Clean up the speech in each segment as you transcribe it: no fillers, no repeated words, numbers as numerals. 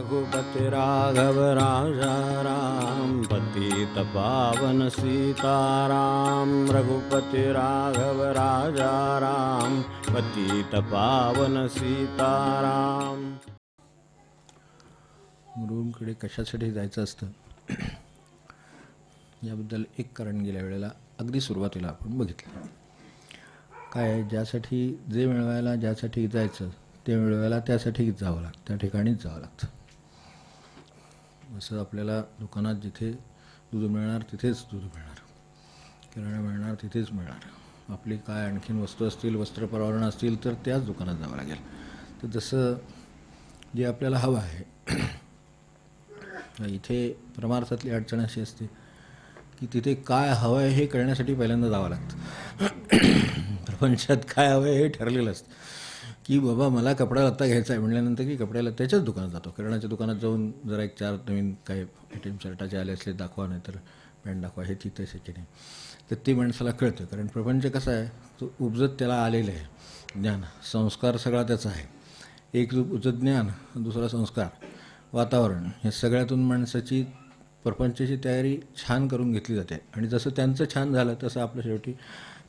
रघुपति राघव राजा राम, पतित पावन सीताराम। रघुपति राघव राजा राम, पतित पावन सीताराम। गुरूंकडे कशासाठी जायचं असतं याबद्दल एक कारण गेल्या वेळेला अगदी सुरुवातीला आपण बघितलं. काय आहे, ज्यासाठी जे मिळवायला ज्यासाठी जायचं ते मिळवायला त्यासाठी जावं लागतं, त्या ठिकाणीच जावं लागतं. जसं आपल्याला दुकानात जिथे दूध मिळणार तिथेच दूध मिळणार, किराणा मिळणार तिथेच मिळणार. आपली काय आणखीन वस्तू असतील, वस्त्रपरावरण असतील तर त्याच दुकानात जावं लागेल. तर जसं जे आपल्याला हवं आहे, इथे परमार्थातली अडचण अशी असते की तिथे काय हवं आहे हे कळण्यासाठी पहिल्यांदा जावं लागतं. प्रपंचात काय हवं आहे हे ठरलेलं असतं की बाबा मला कपडा लत्ता घ्यायचा आहे म्हटल्यानंतर की कपड्या लत्त्याच्याच दुकानात जातो. किराणाच्या दुकानात जाऊन जरा एक चार नवीन काय आयटम शर्टाचे आले असले दाखवा, नाही तर पॅन्ट दाखवा, हे तिथे शक्य नाही. तर ते माणसाला कळतं, कारण प्रपंच कसा आहे तो उपजत त्याला आलेलं आहे. ज्ञान संस्कार सगळा त्याचा आहे. एक उपजत ज्ञान, दुसरा संस्कार, वातावरण, हे सगळ्यातून माणसाची प्रपंचाची तयारी छान करून घेतली जाते. आणि जसं त्यांचं छान झालं तसं आपलं शेवटी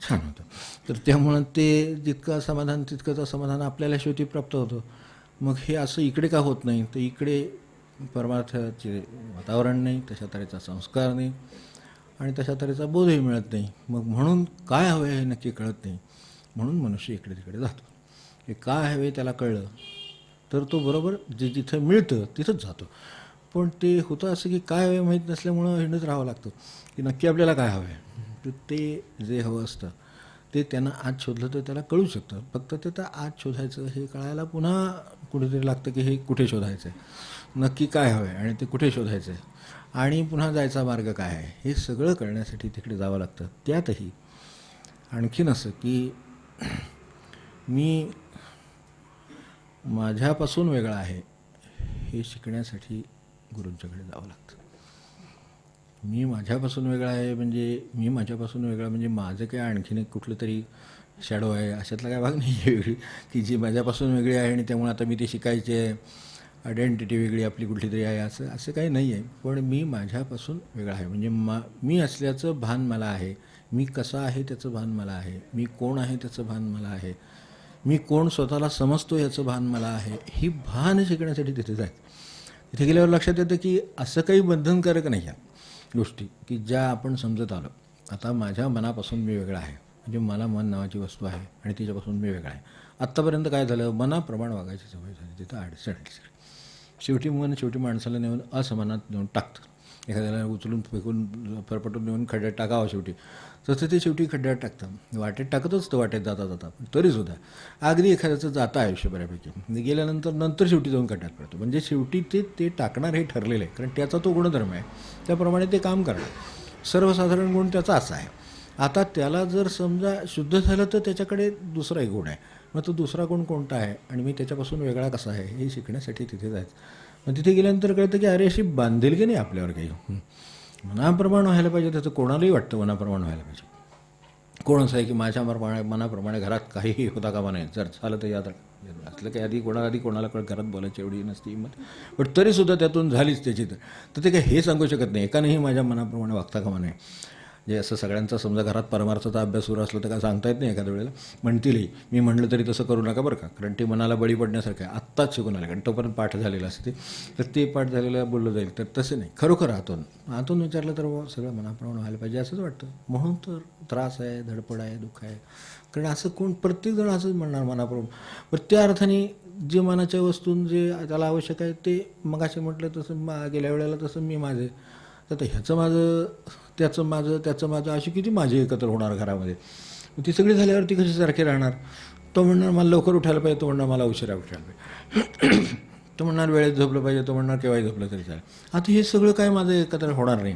छान होतं. तर त्यामुळं ते जितकं समाधान तितकंच असमाधान आपल्याला शेवटी प्राप्त होतं. मग हे असं इकडे का होत नाही, तर इकडे परमार्थाचे वातावरण नाही, तशा तऱ्हेचा संस्कार नाही आणि तशा तऱ्हेचा बोधही मिळत नाही. मग म्हणून काय हवं हे नक्की कळत नाही. म्हणून मनुष्य इकडे तिकडे जातो. हे काय हवे त्याला कळलं तर तो बरोबर जे जिथं मिळतं तिथंच जातो. पण ते होतं असं की काय हवे माहीत नसल्यामुळं हिंडत राहावं लागतं की नक्की आपल्याला काय हवं आहे. तर ते जे हवं असतं ते त्यांना आज शोधलं तर त्याला कळू शकतं. फक्त ते तर आज शोधायचं हे कळायला पुन्हा कुठेतरी लागतं की हे कुठे शोधायचं आहे, नक्की काय हवं आहे आणि ते कुठे शोधायचं आहे आणि पुन्हा जायचा मार्ग काय आहे, हे सगळं कळण्यासाठी तिकडे जावं लागतं. त्यातही आणखीन असं की मी माझ्यापासून वेगळा आहे हे शिकण्यासाठी गुरूंच्याकडे जावं लागतं. मी माझ्यापासून वेगळा आहे म्हणजे मी माझ्यापासून वेगळा म्हणजे माझं काय आणखीन एक कुठलं तरी शॅडो आहे अशातला काय भाग नाही आहे वेगळी की जी माझ्यापासून वेगळी आहे आणि त्यामुळे आता मी ते शिकायचे आहे. आयडेंटिटी वेगळी आपली कुठली तरी आहे असं काही नाही आहे. पण मी माझ्यापासून वेगळा आहे म्हणजे मी असल्याचं भान मला आहे. मी कसा आहे त्याचं भान मला आहे. मी कोण आहे त्याचं भान मला आहे. मी कोण स्वतःला समजतो याचं भान मला आहे. ही भान शिकण्यासाठी तिथे जायचं. तिथे गेल्यावर लक्षात येतं की असं काही बंधनकारक नाही आहे गोष्टी की ज्या आपण समजत आलो. आता माझ्या मनापासून मी वेगळा आहे म्हणजे मला मन नावाची वस्तू आहे आणि तिच्यापासून मी वेगळा आहे. आत्तापर्यंत काय झालं, मनाप्रमाणे वागायची सवय झाली, तिथं अडचण आली. शेवटी माणसाला नेऊन असमानात नेऊन टाकतं. एखाद्याला उचलून फेकून परपटून नेऊन खड्ड्यात टाकावं शेवटी, तसं ते शेवटी खड्ड्यात टाकतं. वाटेत टाकतच तो वाटेत जाता जाता, पण तरीसुद्धा अगदी एखाद्याचं जातं आयुष्य बऱ्यापैकी गेल्यानंतर शेवटी जाऊन खड्ड्यात पडतो. म्हणजे शेवटी ते टाकणार हे ठरलेलं आहे, कारण त्याचा तो गुणधर्म आहे, त्याप्रमाणे ते काम करणार. सर्वसाधारण गुण त्याचा असा आहे. आता त्याला जर समजा शुद्ध झालं तर त्याच्याकडे दुसरा एक गुण आहे. मग तो दुसरा गुण कोणता आहे आणि मी त्याच्यापासून वेगळा कसा आहे हे शिकण्यासाठी तिथे जायचं. मग तिथे गेल्यानंतर कळतं की अरे अशी बांधील की नाही आपल्यावर काही. मनाप्रमाणे व्हायला पाहिजे, त्याचं कोणालाही वाटतं मनाप्रमाणे व्हायला पाहिजे. कोण असं आहे की माझ्या मनाप्रमाणे घरात काहीही होता कामा नाही, जर झालं तर याद असलं काही आधी कोणाला घरात बोलायची एवढी नसती हिंमत, पण तरीसुद्धा त्यातून झालीच त्याची. तर ते काही हे सांगू शकत नाही एकानेही माझ्या मनाप्रमाणे वागता कामा नाही. जे असं सगळ्यांचा समजा घरात परमार्थाचा अभ्यास सुरू असला तर काय सांगता येत नाही. एखाद्या वेळेला म्हणतीलही, मी म्हणलं तरी तसं करू नका बरं का, कारण ते मनाला बळी पडण्यासारखं आहे. आत्ताच शिकून आलं, कारण तोपर्यंत पाठ झालेला असते, तर ते पाठ झालेलं बोललं जाईल. तर तसं नाही, खरोखर आतून विचारलं तर सगळं मनाप्रमाणे व्हायला पाहिजे असंच वाटतं. म्हणून तर त्रास आहे, धडपड आहे, दुःख आहे. कारण असं प्रत्येकजण असंच म्हणणार मनाप्रमाणे. पण त्या अर्थाने जे मनाच्या वस्तून जे त्याला आवश्यक आहे ते मगाशी म्हटलं तसं गेल्या वेळेला तसं मी माझे, तर ह्याचं माझं, त्याचं माझं अशी किती माझे एकत्र होणार घरामध्ये. ती सगळी झाल्यावरती कशी सारखे राहणार. तो म्हणणार मला लवकर उठायला पाहिजे, तो म्हणणार मला उशिरा उठायला पाहिजे. तो म्हणणार वेळेत झोपलं पाहिजे, तो म्हणणार केव्हाही झोपलं तरी चालेल. आता हे सगळं काय माझं एकत्र होणार नाही.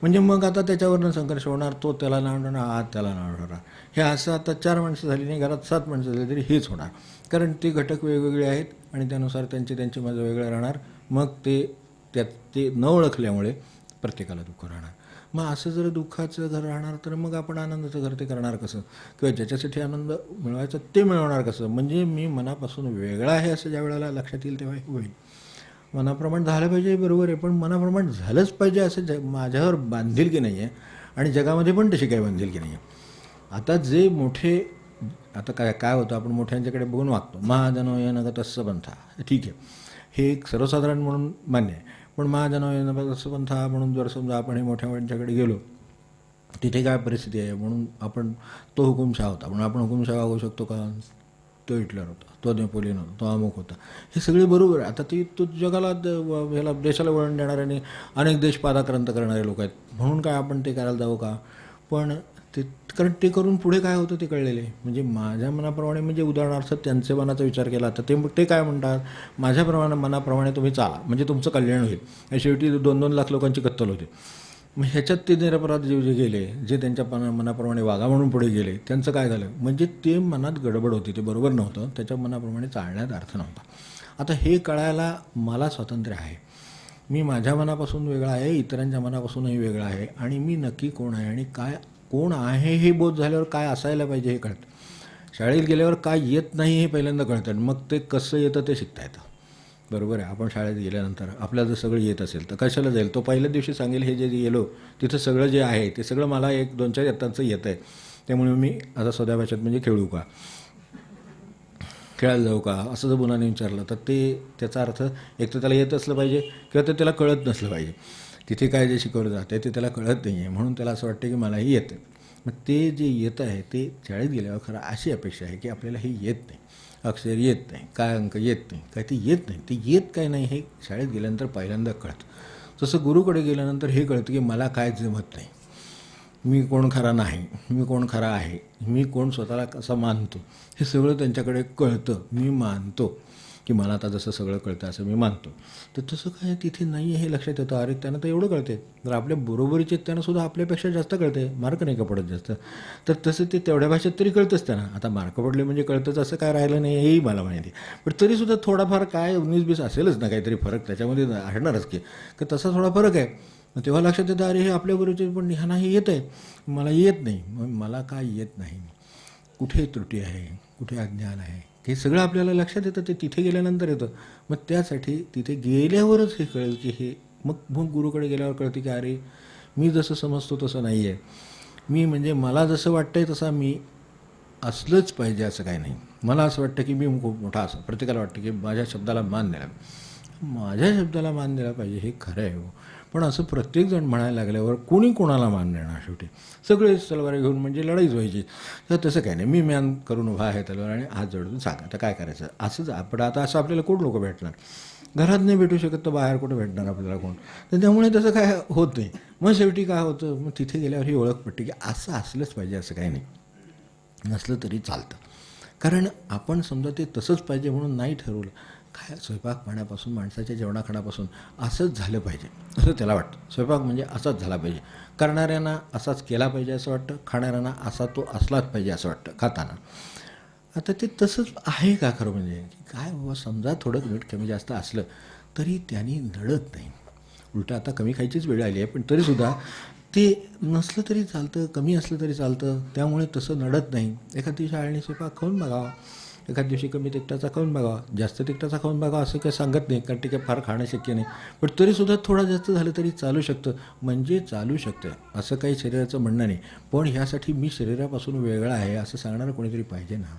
म्हणजे मग आता त्याच्यावरनं संघर्ष होणार. तो त्याला नाव ठेवणार, आज त्याला नाव ठेवणार. हे असं आता 4 माणसं झाली नाही, घरात 7 माणसं झाली तरी हेच होणार. कारण ते घटक वेगवेगळे आहेत आणि त्यानुसार त्यांचे माझं वेगळं राहणार. मग ते न ओळखल्यामुळे प्रत्येकाला दुःख राहणार. मग असं जर दुःखाचं घर राहणार तर मग आपण आनंदाचं घर ते करणार कसं, किंवा ज्याच्यासाठी आनंद मिळवायचा ते मिळवणार कसं. म्हणजे मी मनापासून वेगळा आहे असं ज्या वेळेला लक्षात येईल तेव्हा होईल. मनाप्रमाणे झालं पाहिजे बरोबर आहे, पण मनाप्रमाणे झालंच पाहिजे असं माझ्यावर बांधिलकी नाही आहे आणि जगामध्ये पण तशी काही बांधिलकी नाही आहे. आता जे मोठे आता काय काय होतं, आपण मोठ्यांच्याकडे बघून वागतो. महाजनोयन तस्स पंथा, ठीक आहे, हे एक सर्वसाधारण म्हणून मान्य आहे. पण महाजनोयन तस्स पंथा म्हणून जर समजा आपण हे मोठ्यांच्याकडे गेलो, तिथे काय परिस्थिती आहे म्हणून आपण तो हुकुमशाह होता म्हणून आपण हुकुमशाह वागू शकतो का? तो हिटलर होता, तो नेपोलियन होता, तो अमुक होता, हे सगळे बरोबर आहे. आता ती तो जगाला ह्याला देशाला वळण देणारे आणि अनेक देश पादाक्रांत करणारे लोक आहेत म्हणून काय आपण ते करायला जावं का? पण ते कारण ते करून पुढे काय होतं ते कळलेले. म्हणजे माझ्या मनाप्रमाणे, म्हणजे उदाहरणार्थ त्यांच्या मनाचा विचार केला तर ते काय म्हणतात, माझ्याप्रमाणे मनाप्रमाणे तुम्ही चाला म्हणजे तुमचं कल्याण होईल. आणि शेवटी 2-2 लाख लोकांची कत्तल होते. मग ह्याच्यात ते निरपराध जे गेले, जे त्यांच्या मनाप्रमाणे वागा म्हणून पुढे गेले, त्यांचं काय झालं, म्हणजे ते मनात गडबड होती, ते बरोबर नव्हतं, त्याच्या मनाप्रमाणे चालण्यात अर्थ नव्हता. आता हे कळायला मला स्वातंत्र्य आहे. मी माझ्या मनापासून वेगळा आहे, इतरांच्या मनापासूनही वेगळा आहे, आणि मी नक्की कोण आहे आणि काय कोण आहे हे बोध झाल्यावर काय असायला पाहिजे हे कळतं. शाळेत गेल्यावर काय येत नाही हे पहिल्यांदा कळतं, मग ते कसं येतं ते शिकता येतं. बरोबर आहे. आपण शाळेत गेल्यानंतर आपल्याला जर सगळं येत असेल तर कशाला जाईल, तो पहिल्या दिवशी सांगेल हे जे गेलो तिथं सगळं जे आहे ते सगळं मला 1-2-4 इयत्तांचं येतं आहे, त्यामुळे मी आता सध्या भाषेत म्हणजे खेळू का, खेळायला जाऊ का, असं जर मुलांनी विचारलं तर ते त्याचा अर्थ एक तर त्याला येत असलं पाहिजे किंवा ते त्याला कळत नसलं पाहिजे. तिथे काय जे शिकवलं जातं ते त्याला कळत नाही आहे म्हणून त्याला असं वाटतं की मलाही येतं. मग ते जे येतं आहे ते शाळेत गेल्यावर खरं अशी अपेक्षा आहे की आपल्याला हे येत नाही, अक्षर येत नाही, काय अंक येत नाही, काय ते येत नाही, ते येत काय नाही हे शाळेत गेल्यानंतर पहिल्यांदा कळतं. तसं गुरुकडे गेल्यानंतर हे कळतं की मला काय जमत नाही, मी कोण खरा नाही, मी कोण खरा आहे, मी कोण स्वतःला कसं मानतो, हे सगळं त्यांच्याकडे कळतं. मी मानतो की मला आता जसं सगळं कळतं असं मी मानतो. तर तसं काय तिथे नाही आहे हे लक्षात येतं. अरे त्यांना तर एवढं कळते, जर आपल्या बरोबरीचे त्यांनासुद्धा आपल्यापेक्षा जास्त कळते, मार्क नाही का पडत जास्त, तर तसं ते तेवढ्या भाषेत तरी कळतंच त्यांना. आता मार्क पडले म्हणजे कळतंच असं काय राहिलं नाही हेही मला माहिती, पण तरीसुद्धा थोडाफार काय 19-20 असेलच ना काहीतरी फरक त्याच्यामध्ये असणारच की तसा थोडा फरक आहे. मग तेव्हा लक्षात येतं अरे हे आपल्याबरोबरचे पण ह्यांना हे येत आहे, मला येत नाही. मग मला काय येत नाही, कुठे त्रुटी आहे, कुठे अज्ञान आहे, हे सगळं आपल्याला लक्षात येतं. ते तिथे गेल्यानंतर येतं. मग त्यासाठी तिथे गेल्यावरच हे कळेल की हे मग गुरुकडे गेल्यावर कळते की अरे मी जसं समजतो तसं नाही आहे, मी म्हणजे मला जसं वाटतं आहे तसा मी असलंच पाहिजे असं काही नाही. मला असं वाटतं की मी खूप मोठा असं, प्रत्येकाला वाटतं की माझ्या शब्दाला मान द्यायला, माझ्या शब्दाला मान द्यायला पाहिजे, हे खरं आहे हो. पण असं प्रत्येकजण म्हणायला लागल्यावर कोणी कोणाला मान देणार, शेवटी सगळे तलवारी घेऊन म्हणजे लढाईच व्हायची. तर तसं काय नाही, मी मान करून उभा आहे तलवार आणि हात जोडून सांगा आता काय करायचं, असंच आपण आता असं आपल्याला कोण लोक भेटणार, घरात नाही भेटू शकत तर बाहेर कुठं भेटणार आपल्याला कोण, तर त्यामुळे तसं काय होत नाही. मग शेवटी काय होतं, मग तिथे गेल्यावर ही ओळख पडते की असं असलंच पाहिजे असं काही नाही, नसलं तरी चालतं. कारण आपण समजा ते तसंच पाहिजे म्हणून नाही ठरवलं, काय स्वयंपाक पाण्यापासून माणसाच्या जेवणाखाण्यापासून असंच झालं पाहिजे असं त्याला वाटतं. स्वयंपाक म्हणजे असाच झाला पाहिजे, करणाऱ्यांना असाच केला पाहिजे असं वाटतं, खाणाऱ्यांना असा तो असलाच पाहिजे असं वाटतं खाताना. आता ते तसंच आहे का खरं, म्हणजे काय बाबा समजा थोडं मीठ कमी जास्त असलं तरी त्यांनी नडत नाही. उलटं आता कमी खायचीच वेळ आली आहे, पण तरीसुद्धा ते नसलं तरी चालतं, कमी असलं तरी चालतं, त्यामुळे तसं नडत नाही. एखाद दिवशी आळणी स्वयंपाक खाऊन बघावा, एखाद दिवशी कमी तिखटाचा खाऊन बघावा, जास्त तिखटाचा खाऊन बघावा असं काही सांगत नाही, कारण ते काही फार खाणं शक्य नाही, पण तरीसुद्धा थोडा जास्त झालं तरी चालू शकतं, म्हणजे चालू शकतं असं काही शरीराचं म्हणणं नाही. पण ह्यासाठी मी शरीरापासून वेगळा आहे असं सांगणारं कोणीतरी पाहिजे ना.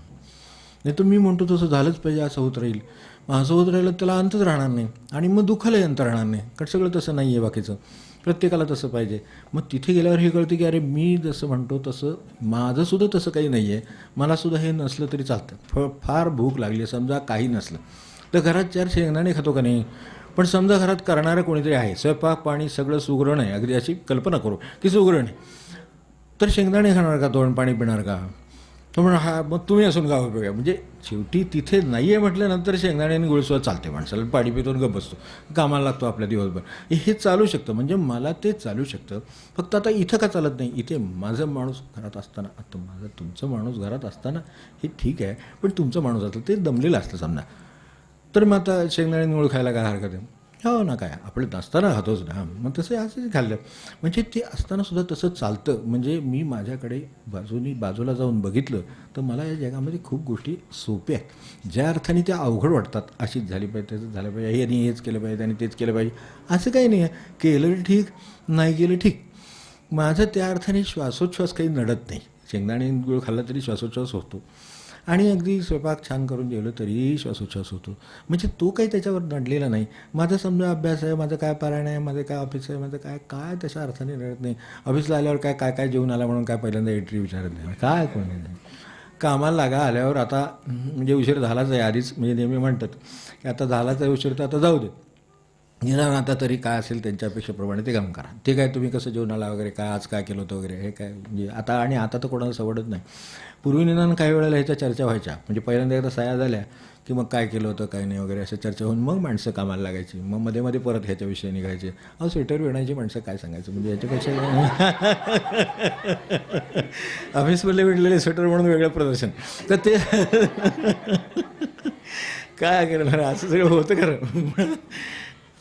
नाही तर मी म्हणतो तसं झालंच पाहिजे असं होत राहील, मग असं होत राहिलं त्याला अंतच राहणार नाही आणि मग दुःखालाही अंत राहणार नाही, कारण सगळं तसं नाही आहे बाकीचं, प्रत्येकाला तसं पाहिजे. मग तिथे गेल्यावर हे कळतं की अरे मी जसं म्हणतो तसं माझंसुद्धा तसं काही नाही आहे, मलासुद्धा हे नसलं तरी चालतं. फार भूक लागली समजा, काही नसलं तर घरात 4 शेंगदाणे खातो का नाही, पण समजा घरात करणारं कोणीतरी आहे, स्वयंपाक पाणी सगळं सुगरण आहे, अगदी अशी कल्पना करू की सुगरण आहे, तर शेंगदाणे खाणार का तो, पाणी पिणार का तो, म्हणून हा मग तुम्ही असून गाव बघा. म्हणजे शेवटी तिथे नाही आहे म्हटल्यानंतर शेंगदाणे आणि गुळसुद्धा चालते, माणसाला पाणी पितो गप बसतो, कामाला लागतो आपल्या दिवसभर, हे चालू शकतं. म्हणजे मला ते चालू शकतं, फक्त आता इथं का चालत नाही, इथे माझं माणूस घरात असताना, आता माझं तुमचं माणूस घरात असताना हे ठीक आहे, पण तुमचं माणूस असलं ते दमलेलं असतं समजा, तर मग आता शेंगदाणे गुळ खायला काय हरकत आहे, हो ना, काय आपलं नसताना खातोच ना, मग तसं असंच खाल्लं. म्हणजे ते असताना सुद्धा तसं चालतं. म्हणजे मी माझ्याकडे बाजूला जाऊन बघितलं तर मला या जगामध्ये खूप गोष्टी सोप्या आहेत. ज्या अर्थाने त्या अवघड वाटतात, अशीच झाली पाहिजे, तसंच झालं पाहिजे, यांनी हेच केलं पाहिजे आणि तेच केलं पाहिजे, असं काही नाही आहे. केलं ठीक, नाही केलं ठीक. माझं त्या अर्थाने श्वासोच्छ्वास काही नडत नाही. शेंगदाणे गुळ खाल्ला तरी श्वासोच्छ्वास होतो आणि अगदी स्वयंपाक छान करून जेवलं तरीही श्वासोच्छ्वास होतो. म्हणजे तो काही त्याच्यावर नडलेला नाही. माझा समजा अभ्यास आहे, माझं काय पारायण आहे, माझं काय ऑफिस आहे, माझं काय काय तशा अर्थाने नडत नाही. ऑफिसला आल्यावर काय काय काय जेवून आला म्हणून काय पहिल्यांदा एंट्री विचारत नाही, काय कोण नाही. कामाला लागा आल्यावर आता म्हणजे उशीर झालाच आहे आधीच, म्हणजे नेहमी म्हणतात की आता झालाच आहे उशीर, तर आता जाऊ दे, निदान आता तरी काय असेल त्यांच्या अपेक्षेप्रमाणे ते काम करा. ते काय तुम्ही कसं जेवणाला वगैरे, काय आज काय केलं होतं वगैरे, हे काय म्हणजे आता तर कोणाला सवडत नाही. पूर्वी निदान काही वेळेला ह्याच्या चर्चा व्हायच्या. म्हणजे पहिल्यांदा एकदा सह्या झाल्या की मग काय केलं होतं काय नाही वगैरे अशा चर्चा होऊन मग माणसं कामाला लागायची. मग मध्ये मध्ये परत ह्याच्या विषयी निघायचे. अहो स्वेटर विणायची माणसं काय सांगायचं, म्हणजे याच्यापेक्षा ऑफिसमधले विणलेले स्वेटर म्हणून वेगळं प्रदर्शन, तर ते काय करणार, असं सगळं होतं खरं.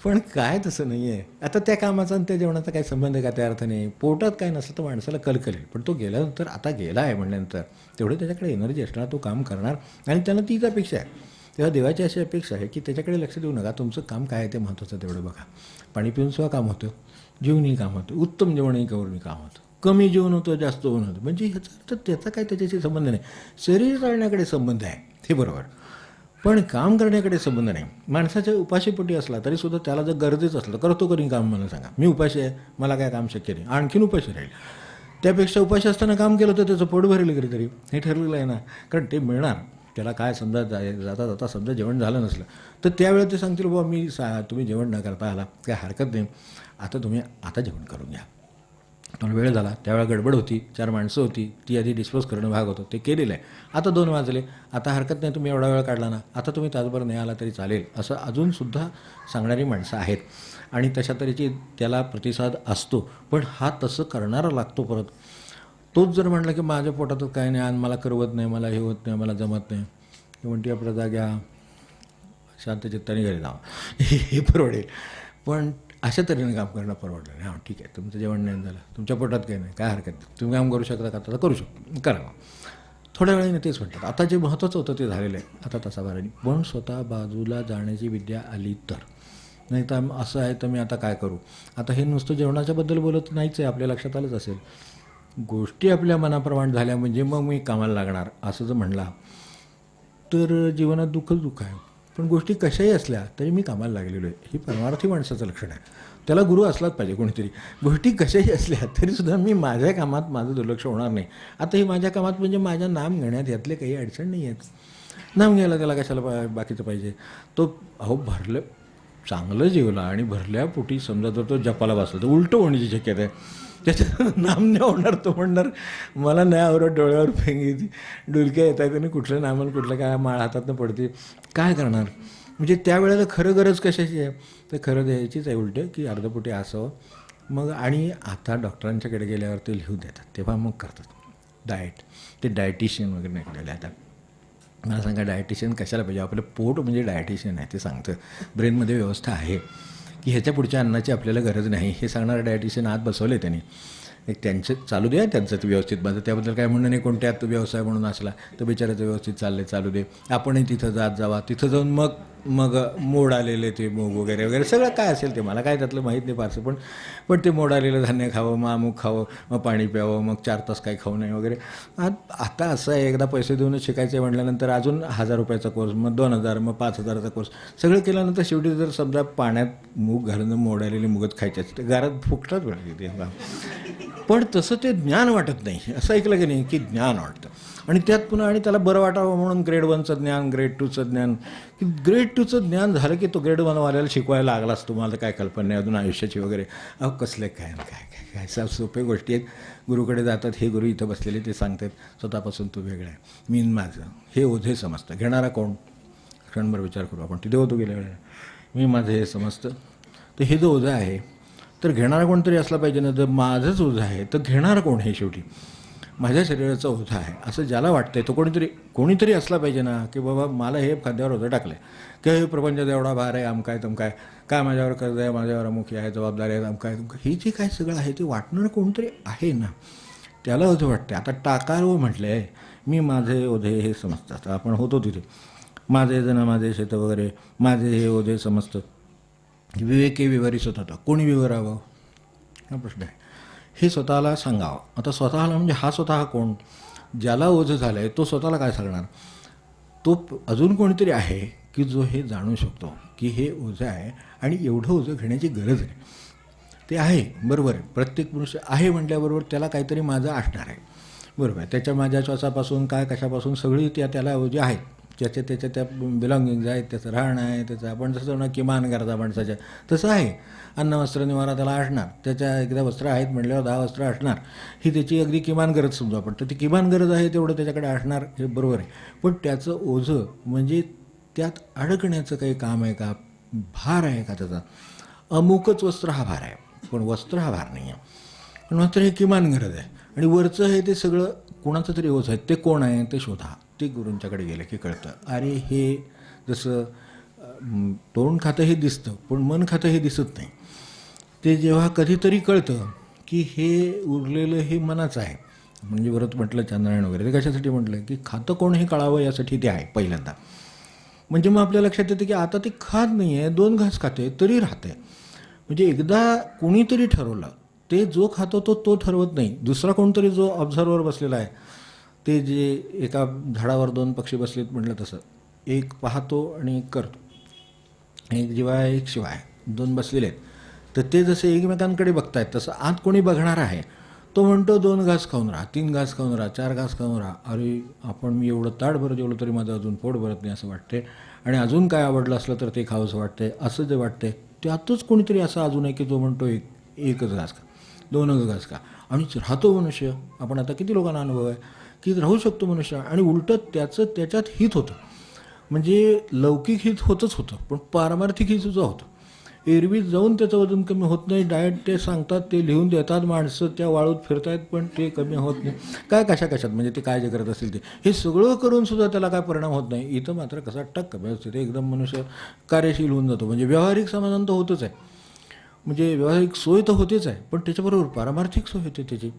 पण काय तसं नाही आहे. आता त्या कामाचा आणि त्या जेवणाचा काय संबंध आहे का त्या अर्थाने. पोटात काय नसलं तर माणसाला कलकलेल, पण तो गेल्यानंतर आता गेला आहे म्हणल्यानंतर तेवढं त्याच्याकडे एनर्जी असणार, तो काम करणार आणि त्याला तीच अपेक्षा आहे. तेव्हा देवाची अशी अपेक्षा आहे की त्याच्याकडे लक्ष देऊ नका, तुमचं काम काय आहे ते महत्त्वाचं तेवढं बघा. पाणी पिऊन सुद्धा काम होतं, जेवणही काम होतं, उत्तम जेवणही करूनही काम होतं, कमी जेवण होतं, जास्त होऊन होतं. म्हणजे ह्याचा अर्थ त्याचा काय त्याच्याशी संबंध नाही. शरीर चालण्याकडे संबंध आहे हे बरोबर, पण काम करण्याकडे संबंध नाही. माणसाच्या उपाशीपोटी असला तरीसुद्धा त्याला जर गरजेचं असलं करतो करीन काम. मला सांगा, मी उपाशी आहे, मला काय काम शक्य नाही, आणखीन उपाशी राहील. त्यापेक्षा उपाशी असताना काम केलं तर त्याचं पोट भरेल कधीतरी, हे ठरलेलं आहे ना. कारण ते मिळणार त्याला. काय समजा जाता जाता समजा जेवण झालं नसलं तर त्यावेळेस ते सांगतील बाबा तुम्ही जेवण न करता आला, काय हरकत नाही, आता जेवण करून घ्या. तुम्हाला वेळ झाला, त्यावेळेला गडबड होती, 4 माणसं होती, ती आधी डिस्पोज करणं भाग होतं, ते केलेलं आहे. आता 2 वाजले, आता हरकत नाही, तुम्ही एवढा वेळ काढला ना, आता तुम्ही तासभर नाही आला तरी चालेल, असं अजूनसुद्धा सांगणारी माणसं आहेत. आणि तशा तऱ्हेची त्याला प्रतिसाद असतो. पण हा तसं करणारा लागतो परत. तोच जर म्हटलं की माझ्या पोटातच काय नाही आणि मला करवत नाही, मला हे होत नाही, मला जमत नाही, ते म्हणते आपल्या जाग्या शांत चित्ताने घरी जावं, हे परवडेल. पण अशा तऱ्हेने काम करणं परवडलं नाही. हां ठीक आहे, तुमचं जेवण नाही झालं, तुमच्या पोटात काही नाही, काय हरकत नाही, तुम्ही काम करू शकता का, आता करू शकतो, करावं. थोड्या वेळाने तेच म्हणतात, आता जे महत्त्वाचं होतं ते झालेलं आहे, आता तासाभराने. पण स्वतः बाजूला जाण्याची विद्या आली तर. नाही तर असं आहे तर मी आता काय करू. आता हे नुसतं जेवणाच्याबद्दल बोलत नाहीच आहे, आपल्या लक्षात आलंच असेल. गोष्टी आपल्या मनाप्रमाणे झाल्या म्हणजे मग मी कामाला लागणार असं जर म्हणला तर जीवनात दुःख आहे. पण गोष्टी कशाही असल्या तरी मी कामाला लागलेलो आहे, ही परमार्थी माणसाचं लक्षण आहे. त्याला गुरु असलाच पाहिजे कोणीतरी. गोष्टी कशाही असल्या तरीसुद्धा मी माझ्या कामात माझं दुर्लक्ष होणार नाही. आता हे माझ्या कामात म्हणजे माझ्या नाम घेण्यात यातले काही अडचण नाही आहेत. नाम घ्यायला त्याला कशाला बाकीचं पाहिजे. तो भरलं चांगलं जेवला आणि भरल्या पोटी समजा जर तो जपाला बसला तर उलटं होण्याची शक्यता आहे. त्याचं नाम नाही होणार. तो म्हणणार मला नाही आवडत, डोळ्यावर फेंगी डुलक्या येतात आणि कुठलं नामन कुठलं काय माळ हातातनं पडते, काय करणार. म्हणजे त्यावेळेला खरं गरज कशाची आहे, तर खरं द्यायचीच आहे उलटं की अर्धपोटी असावं. मग आणि आता डॉक्टरांच्याकडे गेल्यावर ते लिहून देतात, तेव्हा मग करतात डाएट. ते डायटिशियन वगैरे निघलेले आता. मला सांगा डायटिशियन कशाला पाहिजे. आपलं पोट म्हणजे डायटिशियन आहे, ते सांगतं ब्रेनमध्ये व्यवस्था आहे की ह्याच्या पुढच्या अन्नाची आपल्याला गरज नाही, हे सांगणारं डायटिशियन आत बसवले त्यांनी. एक त्यांचं चालू दे, त्यांचं ते व्यवस्थित. माझं त्याबद्दल काय म्हणणं नाही, कोणत्यात व्यवसाय म्हणून असला तर बिचाराचं व्यवस्थित चालले, चालू दे. आपणही तिथं जावा, तिथं जाऊन मग मोड आलेले ते मूग वगैरे वगैरे सगळं काय असेल ते, मला काय त्यातलं माहीत नाही फारसं. पण ते मोड आलेलं धान्य खावं, मग अमुक खावं, मग पाणी प्यावं, मग 4 तास काही खाऊ नये वगैरे. आता असं आहे, एकदा पैसे देऊनच शिकायचं आहे म्हटल्यानंतर अजून 1000 रुपयाचा कोर्स, मग 2000, मग 5000चा कोर्स, सगळं केल्यानंतर शेवटी जर समजा पाण्यात मूग घालून मोड आलेली मुगत खायची ते घरात फुकटात वेळ ते. पण तसं ते ज्ञान वाटत नाही. असं ऐकलं की नाही की ज्ञान वाटतं. आणि त्यात पुन्हा आणि त्याला बरं वाटावं म्हणून ग्रेड 1चं ज्ञान, ग्रेड 2चं ज्ञान, की ग्रेड 2चं ज्ञान झालं की तो ग्रेड 1वाल्याला शिकवायला लागलाच. तुम्हाला काय कल्पना नाही अजून आयुष्याची वगैरे. कसले काय काय सोपे गोष्टी आहेत. गुरुकडे जातात, हे गुरु इथं बसलेले ते सांगतात स्वतःपासून तू वेगळा आहे, मी माझं, हे ओझे समजतं. घेणारा कोण, क्षणभर विचार करू आपण. तिथे होतो गेल्या वेळेला, मी माझं हे समजतं. तर हे जो ओझं आहे तर घेणारा कोणतरी असला पाहिजे ना. जर माझंच ओझं आहे तर घेणारा कोण हे शेवटी. माझ्या शरीराचा ओझा आहे असं ज्याला वाटतंय तो कोणीतरी असला पाहिजे ना, की बाबा मला हे खांद्यावर ओझं टाकलं आहे की हे प्रपंचात एवढा भार आहे, आमकाय तमकाय, काय माझ्यावर कर्ज आहे, माझ्यावर अमुखी आहे, जबाबदारी आहे, आमकाय तुमकाय, हे जे काय सगळं आहे ते वाटणारं कोणतरी आहे ना, त्याला ओझं वाटते. आता टाकारो म्हटलं आहे, मी माझे ओझे हे समजतात. आपण होतो तिथे, माझे जण माझे शेतं वगैरे, माझे हे ओझे समजतं. विवेके विवरित होता, कोणी विवरावं हा प्रश्न आहे. हे स्वतःला सांगावं. आता स्वतःला म्हणजे हा स्वतः कोण? ज्याला ओझं झालं आहे तो स्वतःला काय सांगणार? तो अजून कोणीतरी आहे की जो हे जाणू शकतो की हे ओझं आहे आणि एवढं ओझं घेण्याची गरज आहे. ते आहे, बरोबर आहे. प्रत्येक मनुष्य आहे म्हटल्याबरोबर त्याला काहीतरी माझं असणार आहे, बरोबर आहे. त्याच्या माझ्या श्वासापासून काय कशापासून सगळी त्याला ओझे आहेत, त्याच्या त्या बिलॉंगिंग्ज आहेत, त्याचं राहणं आहे, त्याचं आपण जसं ना किमान गरजा माणसाच्या तसं आहे. अन्न वस्त्र निवारा त्याला असणार, त्याच्या एकदा वस्त्र आहेत म्हटल्यावर 10 वस्त्र असणार, ही त्याची अगदी किमान गरज समजू आपण. तर ती किमान गरज आहे तेवढं त्याच्याकडे असणार, हे बरोबर आहे. पण त्याचं ओझं म्हणजे त्यात अडकण्याचं काही काम आहे का, भार आहे का त्याचा? अमुकच वस्त्र हा भार आहे, पण वस्त्र हा भार नाही आहे. पण वस्त्र हे किमान गरज आहे आणि वरचं हे ते सगळं कोणाचं तरी ओझं आहे. ते कोण आहे ते शोधा. ते गुरूंच्याकडे गेलं की कळतं. अरे हे जसं तोंड खातं हे दिसतं पण मन खातं हे दिसत नाही. ते जेव्हा कधीतरी कळतं की हे उरलेलं हे मनाचं आहे. म्हणजे व्रत म्हटलं, चांद्रायण वगैरे, ते कशासाठी म्हटलं की खातं कोण हे कळावं यासाठी ते आहे पहिल्यांदा. म्हणजे मग आपल्या लक्षात येतं की आता ते खात नाही आहे, 2 घास खाते तरी राहते. म्हणजे एकदा कोणीतरी ठरवलं, ते जो खातो तो ठरवत नाही, दुसरा कोणतरी जो ऑब्झर्वर बसलेला आहे. ते जे एका झाडावर 2 पक्षी बसलेत म्हटलं तसं, एक पाहतो आणि एक करतो, एक जिवाय एक शिवाय, 2 बसलेले आहेत. तर ते जसे एकमेकांकडे बघतायत तसं आत कोणी बघणार आहे. तो म्हणतो 2 घास खाऊन राहा, 3 घास खाऊन राहा, 4 घास खाऊन राहा. अरे मी एवढं ताटभर जेवलं तरी माझं अजून पोट भरत नाही असं वाटते, आणि अजून काय आवडलं असलं तर ते खावंसं वाटते, असं जे वाटते. त्यातच कोणीतरी असा अजून आहे की जो म्हणतो एकच घास खा, 2च घास खा. आणि राहतो मनुष्य. आपण आता किती लोकांना अनुभव आहे की राहू शकतो मनुष्य, आणि उलटं त्याच्यात हित होतं. म्हणजे लौकिक हित होतच होतं, पण पारमार्थिक हितसुद्धा होतं. एरवी जाऊन त्याचं वजन कमी होत नाही. डाएट ते सांगतात, ते लिहून देतात, माणसं त्या वाळूत फिरतायत पण ते कमी होत नाही. काय कशात म्हणजे ते काय जे करत असतील ते, हे सगळं करूनसुद्धा त्याला काय परिणाम होत नाही. इथं मात्र कसा टक्क व्यवस्थित एकदम मनुष्य कार्यशील होऊन जातो. म्हणजे व्यावहारिक समाधान तर होतच आहे, म्हणजे व्यावहारिक सोय तर होतेच आहे, पण त्याच्याबरोबर पारमार्थिक सोय होते. त्याची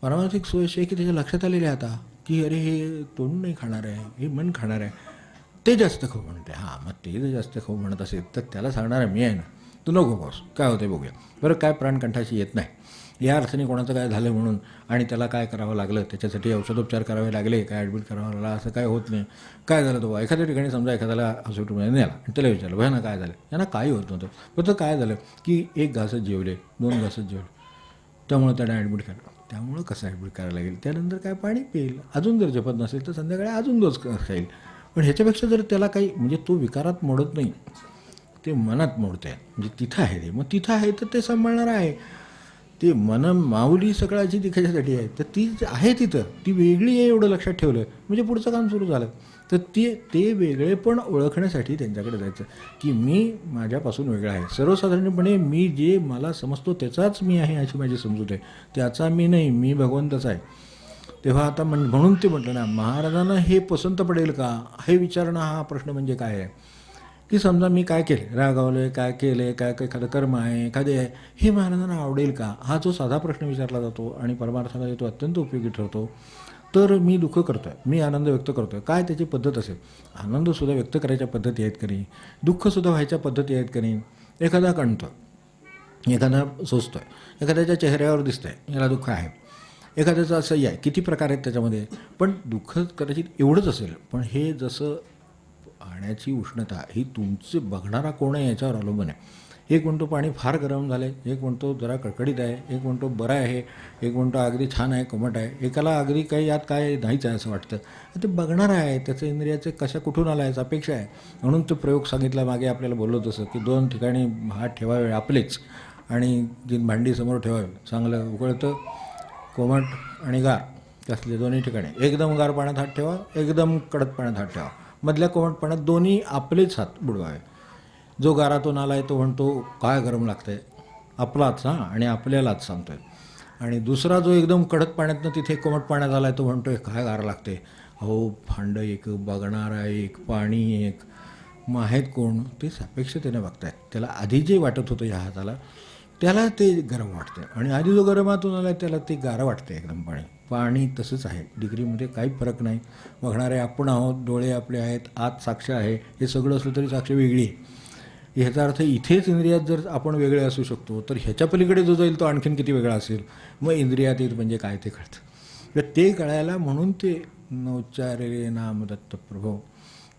पारमार्थिक सोय अशी आहे की त्याच्या लक्षात आलेले आहे आता की अरे हे तोंड नाही खाणार आहे, हे मन खाणार आहे, ते जास्त खाऊ म्हणते. हां, मग ते जर जास्त खाऊ म्हणत असेल तर त्याला सांगणार मी आहे ना, तू नको बॉस, काय होते बघूया. बरं, काय प्राणकंठाशी येत नाही या अर्थाने कोणाचं काय झालं म्हणून आणि त्याला काय करावं लागलं, त्याच्यासाठी औषधोपचार करावे लागले, काय ॲडमिट करावं लागला, असं काय होत नाही. काय झालं तो एखाद्या ठिकाणी समजा एखाद्याला हॉस्पिटलमध्ये नेला आणि त्याला विचारलं भयाना काय झालं, यांना काही होत नव्हतं. फक्त काय झालं की 1 घासच जेवले, 2 घासच जेवले, त्यामुळे त्याला ॲडमिट केलं. त्यामुळं कसं ॲडमिट करायला लागेल, त्यानंतर काय पाणी पिईल, अजून जर झेपत नसेल तर संध्याकाळी अजून 2 खाईल. पण ह्याच्यापेक्षा जर त्याला काही म्हणजे तो विकारात मोडत नाही, ते मनात मोडते. म्हणजे तिथं आहे ते, मग तिथं आहे तर ते सांभाळणार आहे. ते मन माऊली सगळ्याची ती कशासाठी आहे, तर ती आहे तिथं, ती वेगळी आहे एवढं लक्षात ठेवलं म्हणजे पुढचं काम सुरू झालं. तर ते वेगळेपण ओळखण्यासाठी त्यांच्याकडे जायचं की मी माझ्यापासून वेगळा आहे. सर्वसाधारणपणे मी जे मला समजतो त्याचाच मी आहे अशी माझी समजूत आहे, त्याचा मी नाही, मी भगवंताचा आहे. तेव्हा आता म्हणून ते म्हटलं ना, महाराजांना हे पसंत पडेल का हे विचारणं हा प्रश्न म्हणजे काय आहे की समजा मी काय केले, रागावले, काय केले, काय एखादं कर्म आहे, एखादे आहे, हे महाराजांना आवडेल का, हा जो साधा प्रश्न विचारला जातो आणि परमार्थामध्ये तो अत्यंत उपयोगी ठरतो. तर मी दुःख करतो आहे, मी आनंद व्यक्त करतो आहे, काय त्याची पद्धत असेल. आनंदसुद्धा व्यक्त करायच्या पद्धती आहेत करी, दुःखसुद्धा व्हायच्या पद्धती आहेत करी. एखादा कणतो, एखादा सोचतो आहे, एखाद्याच्या चेहऱ्यावर दिसतं आहे याला दुःख आहे, एखाद्याचं असंही आहे, किती प्रकार आहेत त्याच्यामध्ये. पण दुःख कदाचित एवढंच असेल, पण हे जसं पाण्याची उष्णता ही तुमचे बघणारा कोण आहे याच्यावर अवलंबून आहे. एक म्हणतो पाणी फार गरम झालं आहे, एक म्हणतो जरा कडकडीत आहे, एक म्हणतो बरं आहे, एक म्हणतो अगदी छान आहे, कोमट आहे, एकाला अगदी काही यात काय नाहीच आहे असं वाटतं. ते बघणारा आहे, त्याचं इंद्रियाचे कशा कुठून आला आहे अपेक्षा आहे. म्हणून तो प्रयोग सांगितला मागे आपल्याला बोललो तसं की 2 ठिकाणी हात ठेवावे आपलेच आणि जी भांडी समोर ठेवावी, चांगलं उकळतं कोमट आणि गार, त्यासले दोन्ही ठिकाणी एकदम गार पाण्यात हात ठेवा, एकदम कडक पाण्यात हात ठेवा, मधल्या कोमट पाण्यात दोन्ही आपलेच हात बुडवावे. जो गारातून आला आहे तो म्हणतो काय गरम लागतं आहे, आपलाच हां, आणि आपल्यालाच सांगतो आहे. आणि दुसरा जो एकदम कडक पाण्यातनं तिथे कोमट पाण्यात आला आहे तो म्हणतोय काय गार लागते. अहो भांडं एक, बघणारा एक, पाणी एक, मग आहेत कोण ते सापेक्षतेने बघतायत. त्याला आधी जे वाटत होतं ह्या हाताला त्याला ते गरम वाटते आणि आधी जो गरमातून आला त्याला ते गारं वाटते एकदम. पाणी तसंच आहे, डिग्रीमध्ये काही फरक नाही. बघणारे आपण आहोत, डोळे आपले आहेत, आत साक्ष आहे, हे सगळं असलं तरी साक्ष वेगळी आहे. ह्याचा अर्थ इथेच इंद्रियात जर आपण वेगळे असू शकतो तर ह्याच्या पलीकडे जो जाईल तो आणखीन किती वेगळा असेल. मग इंद्रियात येत म्हणजे काय ते कळतं. तर ते कळायला म्हणून ते नोच्चारे नाम दत्त प्रभो,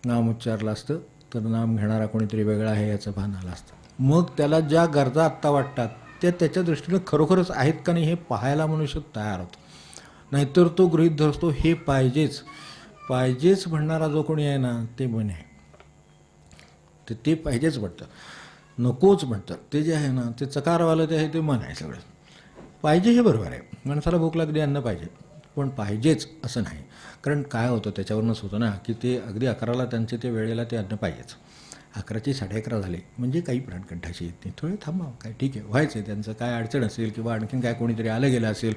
नाम उच्चारलं असतं तर नाम घेणारा कोणीतरी वेगळा आहे याचं भान आलं असतं. मग त्याला ज्या गरजा आत्ता वाटतात त्या त्याच्या दृष्टीनं खरोखरच आहेत का नाही हे पाहायला मनुष्य तयार होतो. नाहीतर तो गृहीत धरतो हे पाहिजेच पाहिजेच म्हणणारा जो कोणी आहे ना ते मन आहे. ते पाहिजेच म्हणतं, नकोच म्हणतं ते जे आहे ना ते चकारवालं ते आहे ते मन आहे सगळं. पाहिजे हे बरोबर आहे, माणसाला भूक लागली अन्न पाहिजे, पण पाहिजेच असं नाही. कारण काय होतं त्याच्यावरूनच होतं ना की ते अगदी 11ला त्यांचे ते वेळेला ते अन्न पाहिजेच. 11चे 11:30 झाले म्हणजे काही प्राणकंठाशी येत नाही. थोडे थांबा काय ठीक आहे व्हायचं आहे, त्यांचं काय अडचण असेल किंवा आणखीन काय कोणीतरी आलं गेलं असेल,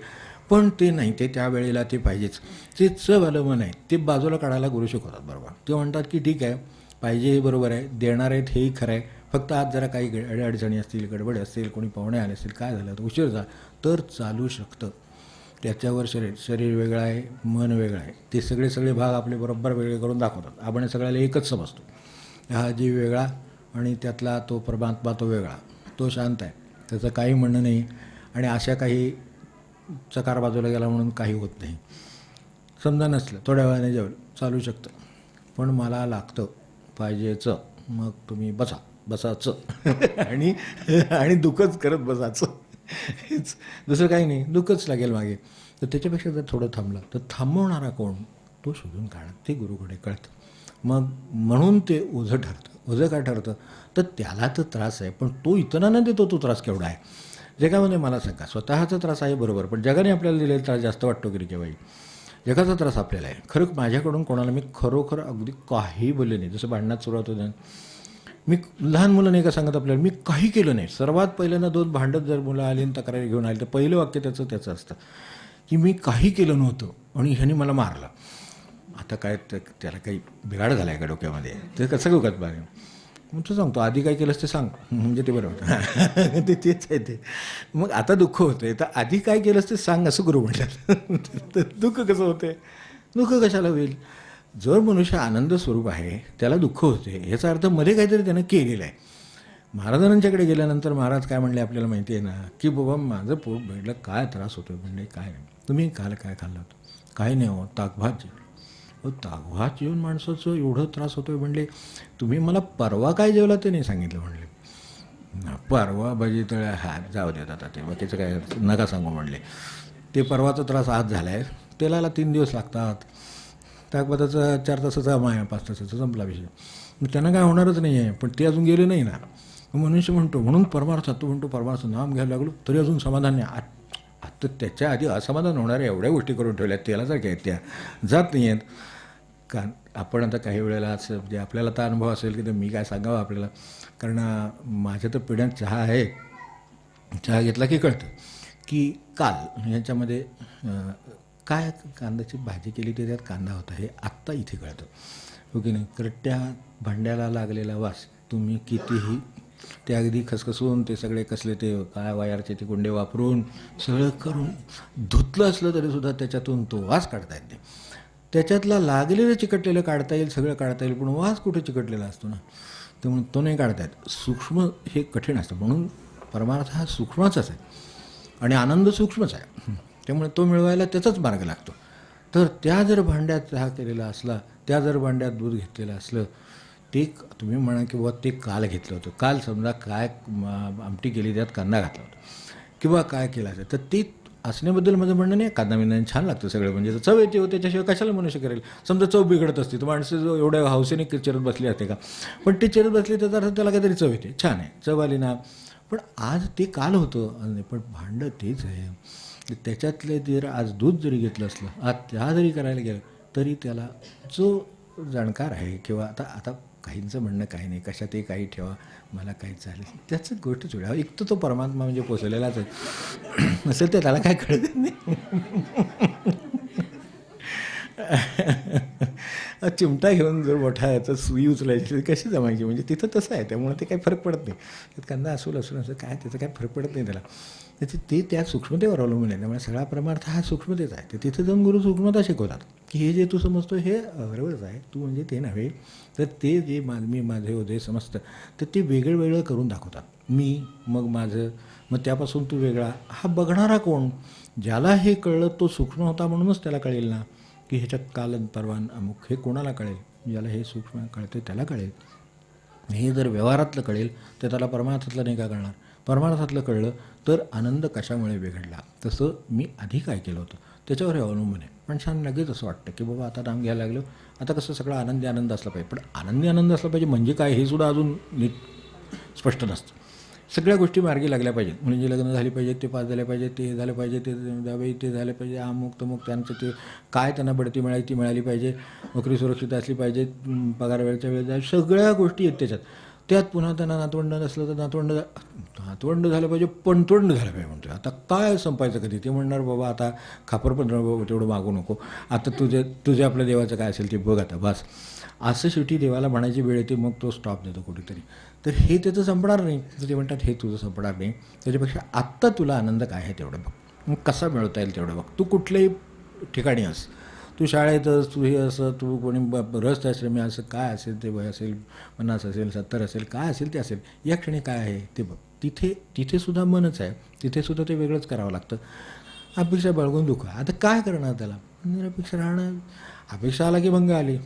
पण ते नाही, ते त्या वेळेला ते पाहिजेच. ते चवालं मन आहे ते बाजूला काढायला गुरु शिकवतात बरोबर. ते म्हणतात की ठीक आहे पाहिजे हे बरोबर आहे, देणार आहेत हेही खरं आहे, फक्त आज जरा काही अडचणी असतील, गडबड असतील, कोणी पाहुणे आले असतील, काय झालं तर उशीर झाला तर चालू शकतं. त्याच्यावर शरीर वेगळं आहे, मन वेगळं आहे, ते सगळे भाग आपले बरोबर वेगळे करून दाखवतात. आपण सगळ्याला एकच समजतो. हा जीव वेगळा आणि त्यातला तो परमात्मा तो वेगळा, तो शांत आहे, त्याचं काही म्हणणं नाही. आणि अशा काही चकार बाजूला गेला म्हणून काही होत नाही. समजा नसलं थोड्या वेळाने जेवलं चालू शकतं, पण मला लागतं पाहिजेचं, मग तुम्ही बसाचं आणि दुःखच करत बसायचं. हेच दुसरं काही नाही, दुःखच लागेल मागे. तर त्याच्यापेक्षा जर थोडं थांबलं तर थांबवणारा कोण तो शोधून काढा, ते गुरुकडे कळतं. मग म्हणून ते ओझं ठरतं. ओझं काय ठरतं तर त्याला तर त्रास आहे, पण तो इतरांना देतो तो त्रास केवढा आहे. जगामध्ये मला सांगा स्वतःचा त्रास आहे बरोबर, पण जगाने आपल्याला दिलेला त्रास जास्त वाटतो की केव्हाही. जगाचा त्रास आपल्याला आहे. खरं माझ्याकडून कोणाला मी खरोखर अगदी काही बोलले नाही. जसं भांडणात सुरुवात होते, मी लहान मुलं नाही का सांगत आपल्याला मी काही केलं नाही. सर्वात पहिल्यांदा 2 भांडत जर मुलं आली आणि तक्रारी घेऊन आली तर पहिलं वाक्य त्याचं असतं की मी काही केलं नव्हतं आणि ह्याने मला मारलं. आता काय त्याला काही बिघाड झाला आहे का डोक्यामध्ये, ते कसं घेऊ का बागे. मग तो सांगतो आधी काय केलंस ते सांग, म्हणजे ते बरोबर ते तेच आहे ते. मग आता दुःख होतं आहे तर आधी काय केलंस ते सांग असं गुरु म्हणतात. तर दुःख कसं होते, दुःख कशाला होईल. जर मनुष्य आनंद स्वरूप आहे त्याला दुःख होते याचा अर्थ मध्ये काहीतरी त्यानं केलेलं आहे. महाराजांच्याकडे गेल्यानंतर महाराज काय म्हणले आपल्याला माहिती आहे ना की बाबा माझं पोट भेटलं, काय त्रास होतो म्हणले, काय नाही तुम्ही काल काय खाल्लं होतं, काय नाही हो ताकभात जेवलं. ताकभात जेवून माणसाचं एवढं त्रास होतो आहे म्हणले, तुम्ही मला परवा काय जेवला ते नाही सांगितलं म्हणले. परवा भाजी तळ्या हात जाऊ देत आता ते बाकीचं काय नका सांगू म्हणले. ते परवाचा त्रास आज झाला आहे, तेलाला 3 दिवस लागतात, ताकभाताचा 4 तासाचा माया 5 तासाचा संपला विषय. मग त्यांना काय होणारच नाही आहे, पण ते अजून गेले नाही ना. मनुष्य म्हणतो म्हणून परमार्थ, तो म्हणतो परमार्थ नाम घ्यायला लागलो तरी अजून समाधान नाही. आता त्याच्या आधी असमाधान होणाऱ्या एवढ्या गोष्टी करून ठेवल्या त्याला जर काय त्या जात नाही आहेत का. आपण आता काही वेळेला असं म्हणजे आपल्याला तर अनुभव असेल की तर मी काय सांगावं आपल्याला, कारण माझ्या तर पिढ्यात चहा आहे, चहा घेतला की कळतं की काल ह्याच्यामध्ये काय कांद्याची भाजी केली ते त्यात कांदा होता हे आत्ता इथे कळतं हो की नाही. कारण त्या भांड्याला लागलेला वास तुम्ही कितीही ते अगदी खसखसून ते सगळे कसले ते काय वायरचे ते गुंडे वापरून सगळं करून धुतलं असलं तरीसुद्धा त्याच्यातून तो वास काढता येत नाही. त्याच्यातला लागलेलं चिकटलेलं काढता येईल, सगळं काढता येईल, पण वास कुठे चिकटलेला असतो ना, त्यामुळे तो नाही काढता येत. सूक्ष्म हे कठीण असतं, म्हणून परमार्थ हा सूक्ष्मच आहे आणि आनंद सूक्ष्मच आहे, त्यामुळे तो मिळवायला त्याचाच मार्ग लागतो. तर त्या जर भांड्यात चहा केलेला असला, त्या जर भांड्यात दूध घेतलेलं असलं, ते तुम्ही म्हणा की बाबा ते काल घेतलं होतं, काल समजा काय आमटी केली त्यात कांदा घातला होता किंवा काय केलं असेल, तर ते असण्याबद्दल माझं म्हणणं नाही. कांदा मिंदाने छान लागतं सगळं, म्हणजे चव येते हो, त्याच्याशिवाय कशाला मनुष्य करेल. समजा चव बिघडत असते तर माणसं जो एवढ्या हौसेने चिरत बसली असते का, पण ते चिरत बसली त्याचा अर्थ त्याला काहीतरी चव येते, छान आहे चव आली ना. पण आज ते काल होतं, पण भांडं तेच आहे. त्याच्यातले जर आज दूध जरी घेतलं असलं, आज चहा जरी करायला गेलं तरी त्याला जो जाणकार आहे किंवा आता काहींचं म्हणणं काही नाही, कशातही काही ठेवा, मला काही चालेल, त्याचं गोष्ट सोडा. एक तर तो परमात्मा म्हणजे पोचलेलाच आहे, नसेल तर त्याला काय कळत नाही. चिमटा घेऊन जर मोठा याचा सुई उचलायची तर कशी जमायची, म्हणजे तिथं तसं आहे, त्यामुळे ते काही फरक पडत नाही. त्यात कांदा असूल असं काय त्याचं काय फरक पडत नाही त्याला. ते त्या सूक्ष्मतेवर अवलंबून आहे. त्यामुळे सगळा परमार्थ हा सूक्ष्मतेचा आहे. तर तिथे जाऊन गुरु सूक्ष्मता शिकवतात की हे जे तू समजतो हे बरोबरच आहे, तू म्हणजे ते नव्हे. तर ते जे मी माझे होते समजतं, तर ते वेगळं वेगळं करून दाखवतात. मी मग माझं, मग त्यापासून तू वेगळा. हा बघणारा कोण? ज्याला हे कळलं तो सूक्ष्म होता म्हणूनच त्याला कळेल ना की ह्याच्यात कालन परवान अमुक, हे कोणाला कळेल? ज्याला हे सूक्ष्म कळते त्याला कळेल. हे जर व्यवहारातलं कळेल तर त्याला परमार्थातलं नाही का कळणार? परमार्थातलं कळलं तर आनंद कशामुळे बिघडला. तसं मी आधी काय केलं होतं त्याच्यावर हे अवलंबून आहे. पण छान लगेच असं वाटतं की बाबा आता नाम घ्यायला लागलो, आता कसं सगळं आनंदी आनंद असला पाहिजे. पण आनंदी आनंद असला पाहिजे म्हणजे काय हे सुद्धा अजून नीट स्पष्ट नसतं. सगळ्या गोष्टी मार्गी लागल्या पाहिजेत. मुलींची लग्न झाली पाहिजेत, ते पास झाले पाहिजे, ते झालं पाहिजे, ते द्यावे, ते झाले पाहिजे, अमुक तमुक, त्यांचं ते काय त्यांना बढती मिळाली ती मिळाली पाहिजे, नोकरी सुरक्षित असली पाहिजे, पगार वेळच्या वेळ जाईल, सगळ्या गोष्टी आहेत त्याच्यात. त्यात पुन्हा त्यांना नातवंड नसलं तर नातवंड झालं पाहिजे, पणतवंड झालं पाहिजे म्हणतो. आता काय संपायचं कधी? ते म्हणणार बाबा आता खापर पण तेवढं मागू नको, आता तुझे आपल्या देवाचं काय असेल ते बघ आता बस. असं शेवटी देवाला म्हणायची वेळ येते, मग तो स्टॉप देतो कुठेतरी. तर हे त्याचं संपणार नाही. तर ते म्हणतात हे तुझं संपणार नाही, त्याच्यापेक्षा आत्ता तुला आनंद काय आहे तेवढं बघ, मग कसा मिळवता येईल तेवढं बघ. तू कुठल्याही ठिकाणी अस, तू शाळेतच, तू हे असं, तू कोणी रस आश्रमी असं काय असेल ते वय असेल, 50 असेल 70 असेल, काय असेल ते असेल, या क्षणी काय आहे ते बघ. तिथे सुद्धा मनच आहे, तिथे सुद्धा ते वेगळंच करावं लागतं. अपेक्षा बाळगून दुःख, आता काय करणार त्याला? अपेक्षा राहणं, अपेक्षा आला की भंग आली,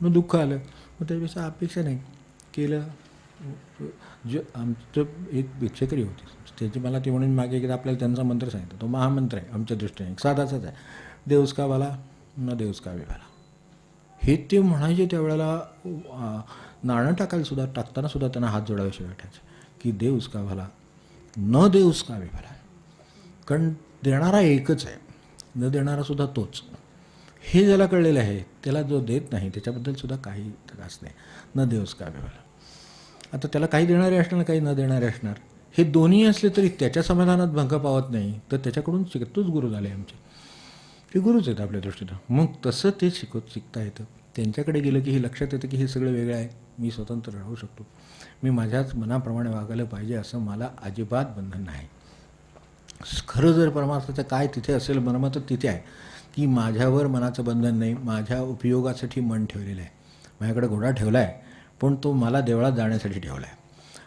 मग दुःख आलं, मग त्यापेक्षा अपेक्षा नाही केलं. जे आमचं एक भिक्षकरी होते, त्याची मला ती म्हणून मागे एकदा आपल्याला त्यांचा मंत्र सांगितला, तो महामंत्र आहे आमच्या दृष्टीने, एक साधाचाच आहे, देऊस का वाला न देऊस का विवाला. हे ते म्हणायचे त्यावेळेला नाणं टाकताना सुद्धा त्यांना हात जोडावेसे वाटायचे की देऊस का वाला न देऊस का विवाला. कारण देणारा एकच आहे, न देणारा सुद्धा तोच. हे ज्याला कळलेलं आहे त्याला जो देत नाही त्याच्याबद्दल सुद्धा काही त्रास नाही. न देऊस का विवाला. आता त्याला काही देणारे असणार, काही न देणारे असणार, हे दोन्ही असले तरी त्याच्या समाधानात भंग पावत नाही, तर त्याच्याकडून शिकतोच गुरु झाले आमचे. हे गुरुच आहेत आपल्या दृष्टीनं. मग तसं ते शिकता येतं. त्यांच्याकडे गेलं की हे लक्षात येतं की हे सगळं वेगळं आहे, मी स्वतंत्र राहू शकतो, मी माझ्याच मनाप्रमाणे वागायला पाहिजे असं मला अजिबात बंधन नाही. खरं जर परमार्थाचं काय तिथे असेल मर्म, तर तिथे आहे की माझ्यावर मनाचं बंधन नाही, माझ्या उपयोगासाठी मन ठेवलेलं आहे. माझ्याकडे घोडा ठेवला आहे, पण तो मला देवळात जाण्यासाठी ठेवला आहे.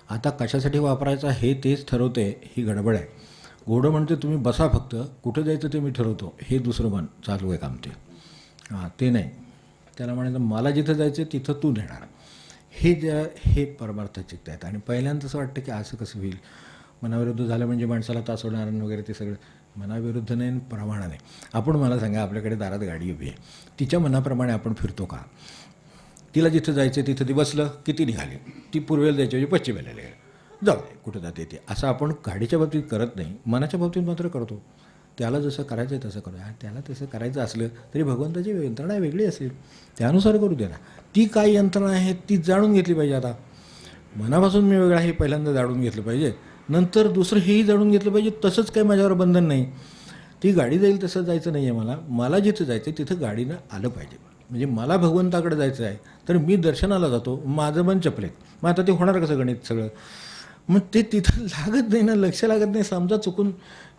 आता कशासाठी वापरायचा हे तेच ठरवते, ही गडबड आहे. घोडं म्हणते तुम्ही बसा फक्त, कुठं जायचं ते मी ठरवतो, हे दुसरं मन चालू आहे काम ते. ते नाही, त्याला म्हणायचं मला जिथं जायचं तिथं तू नेणार. हे परमार्थ चित्त आहेत. आणि पहिल्यांदा असं वाटतं की असं कसं होईल, मनाविरुद्ध झालं म्हणजे माणसाला तास होणार वगैरे, ते सगळं मनाविरुद्ध नाही, प्रमाणाने. आपण मला सांगा, आपल्याकडे दारात गाडी उभी आहे, तिच्या मनाप्रमाणे आपण फिरतो का? तिला जिथं जायचं तिथं ती बसलं की ती निघाली, ती पूर्वेला जायची म्हणजे पश्चिमेला गेली, जाऊ दे कुठं जाते ते. असं आपण गाडीच्या बाबतीत करत नाही, मनाच्या बाबतीत मात्र करतो. त्याला जसं करायचं आहे तसं करूया. त्याला तसं करायचं असलं तरी भगवंताची यंत्रणा वेगळी असेल, त्यानुसार करू दे ना. ती काय यंत्रणा आहे ती जाणून घेतली पाहिजे. आता मनापासून मी वेगळा हे पहिल्यांदा जाणून घेतलं पाहिजे, नंतर दुसरं हेही जाणून घेतलं पाहिजे. तसंच काही माझ्यावर बंधन नाही, ती गाडी जाईल तसं जायचं नाही आहे. मला जिथं जायचं आहे तिथं गाडीनं आलं पाहिजे. म्हणजे मला भगवंताकडे जायचं आहे तर मी दर्शनाला जातो, माझं मन चपलेत, मग आता ते होणार कसं गणित सगळं? मग ते तिथं लागत नाही ना, लक्ष लागत नाही. समजा चुकून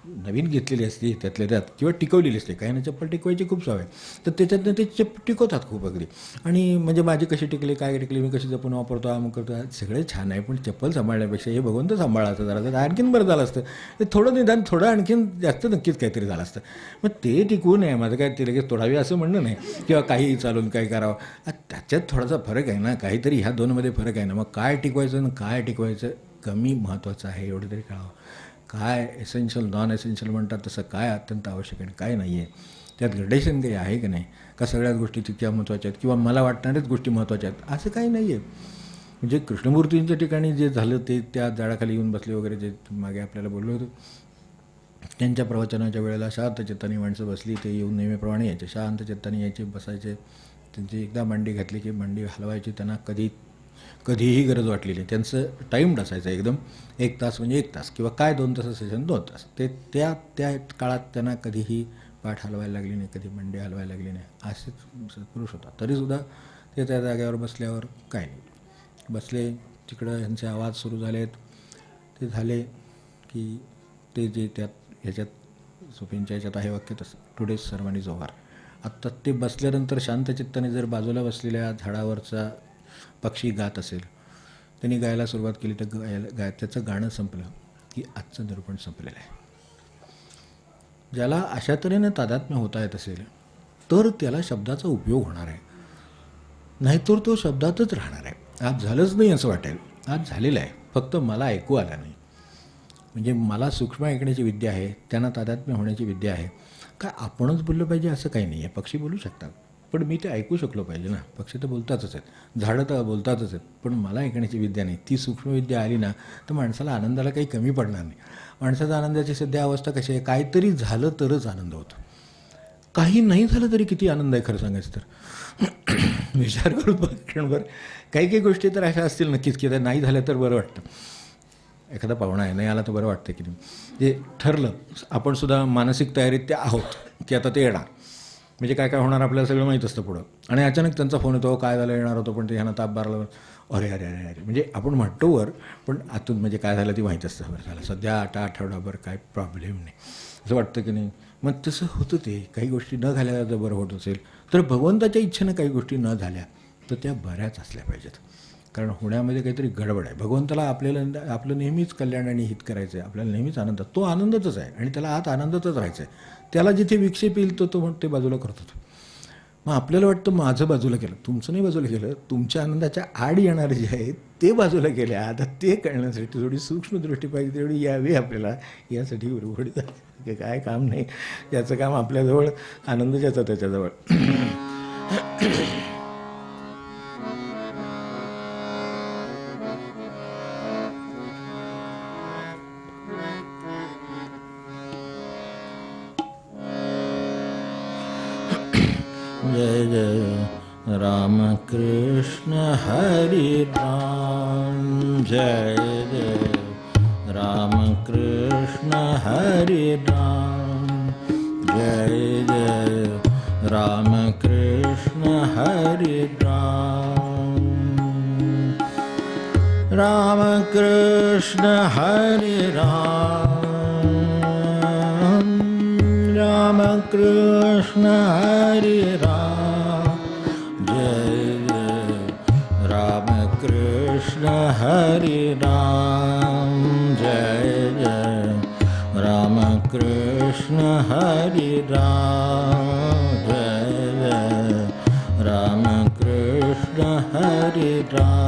नवीन घेतलेली असते त्यातल्या त्यात किंवा टिकवलेली असते, काही ना चप्पल टिकवायची खूप सवय, तर त्याच्यातनं ते टिकवतात खूप अगदी. आणि म्हणजे माझी कशी टिकली, काय टिकली, मी कशी जपून वापरतो, अमुक करतो, सगळे छान आहे. पण चप्पल सांभाळण्यापेक्षा हे भगवंत सांभाळायचं जरा, तर आणखीन बरं झालं असतं. ते थोडं निदान थोडं आणखीन जास्त नक्कीच काहीतरी झालं असतं. मग ते टिकवून आहे, माझं काय ते लगेच तोडावी असं म्हणणं नाही, किंवा काही चालून काही करावं. त्याच्यात थोडासा फरक आहे ना, काहीतरी ह्या दोनमध्ये फरक आहे ना. मग काय टिकवायचं आणि काय टिकवायचं कमी महत्त्वाचं आहे, एवढं तरी कळावं. काय एसेन्शियल नॉन एसेन्शियल म्हणतात तसं काय अत्यंत आवश्यक आहे, काय नाही आहे, त्यात ग्रेडेशन काही आहे की नाही, का सगळ्याच गोष्टी तितक्या महत्त्वाच्या आहेत किंवा मला वाटणाऱ्याच गोष्टी महत्त्वाच्या आहेत, असं काही नाही आहे. म्हणजे कृष्णमूर्तींच्या ठिकाणी जे झालं ते त्या झाडाखाली येऊन बसले वगैरे, जे मागे आपल्याला बोललो होतो, त्यांच्या प्रवचनाच्या वेळेला शांत चित्ताने माणसं बसली, ते येऊन नेहमीप्रमाणे यायचे, शांत चित्ताने यायचे, बसायचे. त्यांची एकदा मांडी घातली की मांडी हलवायची, त्यांना कधी कधीही गरज वाटली नाही. त्यांचं टाईम असायचं एकदम 1 तास म्हणजे 1 तास किंवा काय 2 तास सेशन 2 तास. ते त्या त्या काळात त्यांना कधीही पाठ हलवायला लागली नाही, कधी मंडे हलवायला लागली नाही. असेच पुरुष होता. तरीसुद्धा ते त्या जागेवर बसल्यावर काय नाही, बसले तिकडं ह्यांचे आवाज सुरू झालेत. ते झाले की ते जे त्यात ह्याच्यात सुफींच्या ह्याच्यात आहे वाक्य तसं, टुडेज सर्मन इज ओव्हर. आत्ता ते बसल्यानंतर शांतचित्ताने जर बाजूला बसलेल्या झाडावरचा पक्षी गात असेल, त्यांनी गायला सुरुवात केली तर त्याचं गाणं संपलं की आजचं निरूपण संपलेलं आहे. ज्याला अशा तऱ्हेनं तादात्म्य होता येत असेल तर त्याला शब्दाचा उपयोग होणार आहे, नाहीतर तो शब्दातच राहणार आहे. आज झालंच नाही असं वाटेल, आज झालेलं आहे, फक्त मला ऐकू आलं नाही. म्हणजे मला सूक्ष्म ऐकण्याची विद्या आहे, त्यांना तादात्म्य होण्याची विद्या आहे. काय आपणच बोललं पाहिजे असं काही नाही आहे. पक्षी बोलू शकतात, पण मी ते ऐकू शकलो पाहिजे ना. पक्षी तर बोलतातच आहेत, झाडं तर बोलतातच आहेत, पण मला ऐकण्याची विद्या नाही. ती सूक्ष्मविद्या आली ना तर माणसाला आनंदाला काही कमी पडणार नाही. माणसाच्या आनंदाची सध्या अवस्था कशी आहे, काहीतरी झालं तरच आनंद होतो. काही नाही झालं तरी किती आनंद आहे खरं सांगायचं तर. विचार करून बघ क्षणभर. काही काही गोष्टी तर अशा असतील नक्कीच की त्या नाही झाल्या तर बरं वाटतं. एखादा पाहुणा आहे, नाही आला तर बरं वाटतं की नाही. जे ठरलं आपण सुद्धा मानसिक तयारीत ते आहोत की आता ते येणार, म्हणजे काय काय होणार आपल्याला सगळं माहीत असतं पुढं. आणि अचानक त्यांचा फोन येतो, काय झालं, येणार होतो पण ते ह्यानं ताप बारला. अरे अरे अरे अरे, म्हणजे आपण म्हणतो वर, पण आतून म्हणजे काय झालं ते माहीत असतं. बरं झालं सध्या आठवडाभर काय प्रॉब्लेम नाही असं वाटतं की नाही. मग तसं होतं ते. काही गोष्टी न झाल्या जर बरं होत असेल तर भगवंताच्या इच्छेनं काही गोष्टी न झाल्या तर त्या बऱ्याच असल्या पाहिजेत. कारण होण्यामध्ये काहीतरी गडबड आहे. भगवंताला आपलं नेहमीच कल्याण आणि हित करायचं आहे, आपल्याला नेहमीच आनंद. तो आनंदच आहे आणि त्याला आत आनंदातच राहायचं आहे. त्याला जिथे विक्षेप येईल तो ते बाजूला करतो. मग आपल्याला वाटतं माझं बाजूला केलं, तुमचं नाही बाजूला केलं. तुमच्या आनंदाच्या आड येणारे जे आहेत ते बाजूला केले. आता ते कळण्यासाठी थोडी सूक्ष्मदृष्टी पाहिजे, तेवढी यावी आपल्याला. यासाठी उरवडीत आहे काय काम नाही, याचं काम आपल्याजवळ, आनंद ज्याचा त्याच्याजवळ. जय जय राम कृष्ण हरि राम, जय जय राम कृष्ण हरि राम, जय जय राम कृष्ण हरि राम, राम कृष्ण हरि राम, राम कृष्ण हरि राम, जय जय राम कृष्ण हरि राम, जय जय राम कृष्ण हरि राम, जय जय राम कृष्ण हरि राम,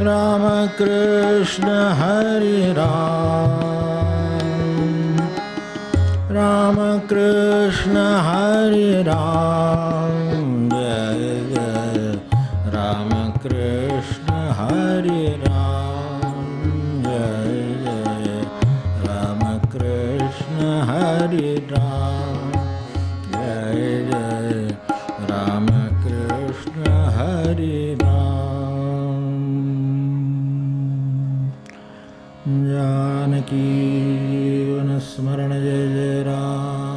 राम कृष्ण हरि राम, राम कृष्ण हरि राम, जय जय राम कृष्ण हरि राम, जय जय राम कृष्ण हरि राम, जय जय राम कृष्ण हरि राम. जानकी स्मरण जय जय राम.